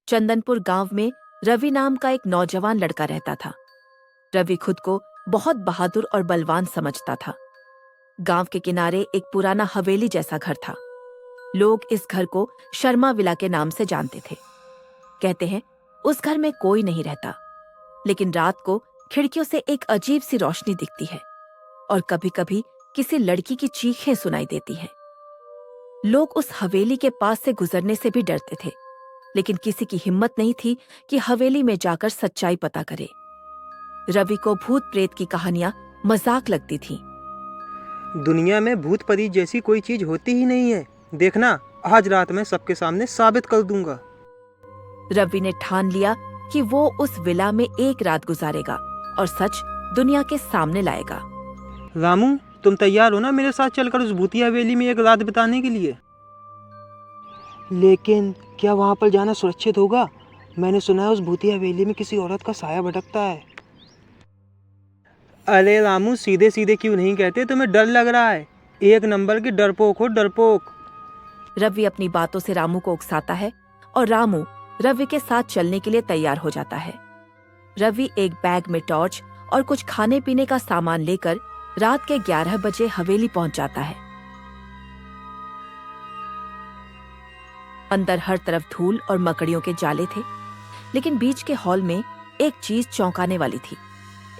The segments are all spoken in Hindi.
चंदनपुर गांव में रवि नाम का एक नौजवान लड़का रहता था। रवि खुद को बहुत बहादुर और बलवान समझता था। गांव के किनारे एक पुराना हवेली जैसा घर था। लोग इस घर को शर्मा विला के नाम से जानते थे। कहते हैं उस घर में कोई नहीं रहता, लेकिन रात को खिड़कियों से एक अजीब सी रोशनी दिखती है और कभी-कभी किसी लड़की की चीखें सुनाई देती हैं। लोग उस हवेली के पास से गुजरने से भी डरते थे, लेकिन किसी की हिम्मत नहीं थी कि हवेली में जाकर सच्चाई पता करे। रवि को भूत प्रेत की कहानियां मजाक लगती थीं। दुनिया में भूत परी जैसी कोई चीज होती ही नहीं है। देखना, आज रात मैं सबके सामने साबित कर दूंगा। रवि ने ठान लिया कि वो उस विला में एक रात गुजारेगा और सच दुनिया के सामने लाएगा। रामू, तुम तैयार हो ना मेरे साथ चलकर उस भूतिया हवेली में एक रात बिताने के लिए? लेकिन क्या वहां पर जाना सुरक्षित होगा? मैंने सुना है उस भूतिया हवेली में किसी औरत का साया भटकता है। अरे रामू, सीधे सीधे क्यों नहीं कहते? तुम्हें डर लग रहा है। एक नंबर की डरपोक हो, डरपोक। रवि अपनी बातों से रामू को उकसाता है और रामू रवि के साथ चलने के लिए तैयार हो जाता है। रवि एक बैग में टॉर्च और कुछ खाने पीने का सामान लेकर रात के 11 बजे हवेली पहुंच जाता है। अंदर हर तरफ धूल और मकड़ियों के जाले थे, लेकिन बीच के हॉल में एक चीज चौंकाने वाली थी।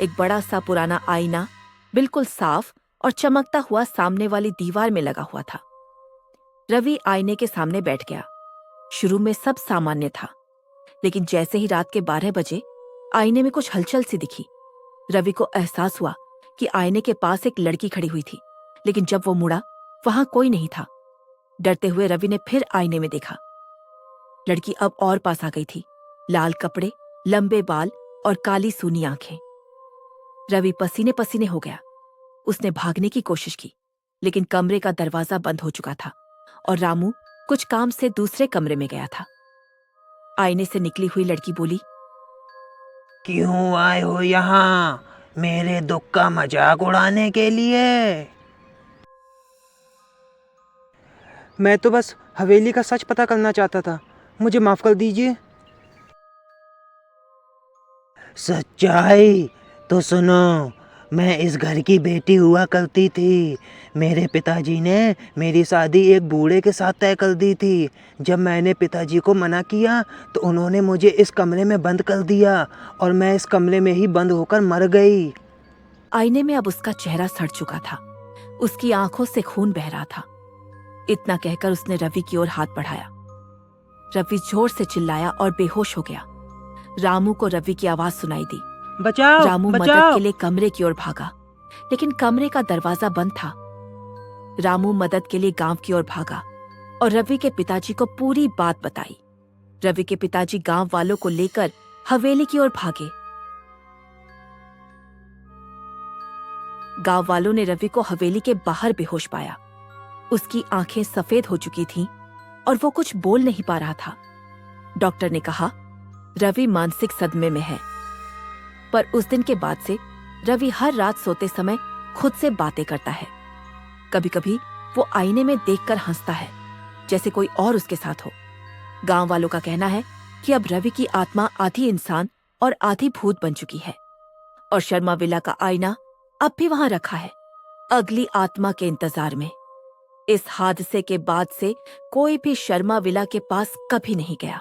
एक बड़ा सा पुराना आईना बिल्कुल साफ और चमकता हुआ सामने वाली दीवार में लगा हुआ था। रवि आईने के सामने बैठ गया। शुरू में सब सामान्य था, लेकिन जैसे ही रात के 12 बजे आईने में कुछ हलचल सी दिखी। रवि को एहसास हुआ कि आईने के पास एक लड़की खड़ी हुई थी, लेकिन जब वो मुड़ा वहां कोई नहीं था। डरते हुए रवि ने फिर आईने में देखा। लड़की अब और पास आ गई थी। लाल कपड़े, लंबे बाल और काली सूनी आंखें। रवि पसीने पसीने हो गया। उसने भागने की कोशिश की, लेकिन कमरे का दरवाजा बंद हो चुका था और रामू कुछ काम से दूसरे कमरे में गया था। आईने से निकली हुई लड़की बोली, क्यों आए हो यहाँ? मेरे दुख का मजाक उड़ाने के लिए? मैं तो बस हवेली का सच पता करना चाहता था। मुझे माफ कर दीजिए। सच्चाई तो सुनो। मैं इस घर की बेटी हुआ करती थी। मेरे पिताजी ने मेरी शादी एक बूढ़े के साथ तय कर दी थी। जब मैंने पिताजी को मना किया तो उन्होंने मुझे इस कमरे में बंद कर दिया और मैं इस कमरे में ही बंद होकर मर गई। आईने में अब उसका चेहरा सड़ चुका था। उसकी आंखों से खून बह रहा था। इतना कहकर उसने रवि की ओर हाथ बढ़ाया। रवि जोर से चिल्लाया और बेहोश हो गया। रामू को रवि की आवाज सुनाई दी। बचाओ, रामू बचाओ। मदद के लिए कमरे की ओर भागा, लेकिन कमरे का दरवाजा बंद था। रामू मदद के लिए गांव की ओर भागा और रवि के पिताजी को पूरी बात बताई। रवि के पिताजी गांव वालों को लेकर हवेली की ओर भागे। गांव वालों ने रवि को हवेली के बाहर बेहोश पाया। उसकी आंखें सफेद हो चुकी थीं और वो कुछ बोल नहीं पा रहा था। डॉक्टर ने कहा रवि मानसिक सदमे में है। पर उस दिन के बाद से रवि हर रात सोते समय खुद से बातें करता है। कभी-कभी वो आईने में देखकर हंसता है, जैसे कोई और उसके साथ हो। गांव वालों का कहना है कि अब रवि की आत्मा आधी इंसान और आधी भूत बन चुकी है और शर्मा विला का आईना अब भी वहां रखा है, अगली आत्मा के इंतजार में। इस हादसे के बाद से कोई भी शर्मा विला के पास कभी नहीं गया।